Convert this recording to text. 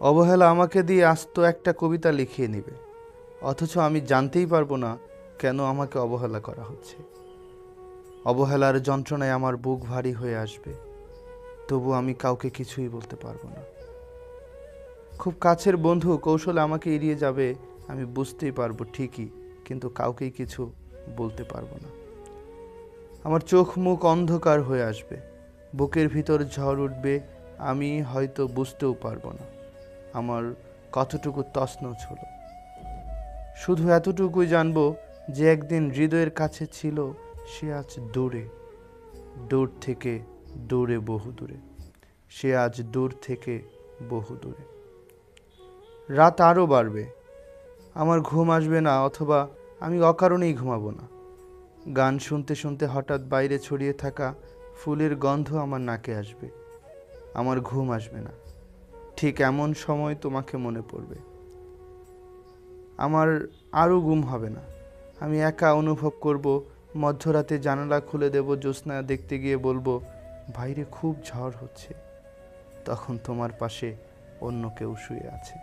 অবহেলা আমাকে দিয়ে আস্ত একটা কবিতা লিখিয়ে নেবে, অথচ আমি জানতেই পারবো না কেন আমাকে অবহেলা করা হচ্ছে। অবহেলার যন্ত্রণায় আমার বুক ভারী হয়ে আসবে, তবু আমি কাউকে কিছুই বলতে পারবো না। খুব কাছের বন্ধু কৌশলে আমাকে এড়িয়ে যাবে, আমি বুঝতেই পারবো ঠিকই, কিন্তু কাউকেই কিছু বলতে পারবো না। আমার চোখ মুখ অন্ধকার হয়ে আসবে, বুকের ভিতর ঝড় উঠবে, আমি হয়তো বুঝতেও পারবো না আমার কতটুকু তছনছ হলো। শুধু এতটুকুই জানবো যে একদিন হৃদয়ের কাছে ছিল, সে আজ দূরে, দূর থেকে দূরে, বহু দূরে। সে আজ দূর থেকে বহু দূরে। রাত আরও বাড়বে, আমার ঘুম আসবে না, অথবা আমি অকারণেই ঘুমাবো না। গান শুনতে শুনতে হঠাৎ বাইরে ছড়িয়ে থাকা ফুলের গন্ধ আমার নাকে আসবে, আমার ঘুম আসবে না। ঠিক এমন সময় তোমাকে মনে পড়বে, আমার আরও ঘুম হবে না। আমি একা অনুভব করব, মধ্যরাতে জানালা খুলে দেব, জ্যোৎস্না দেখতে গিয়ে বলবো বাইরে খুব ঝড় হচ্ছে, তখন তোমার পাশে অন্য কেউ শুয়ে আছে।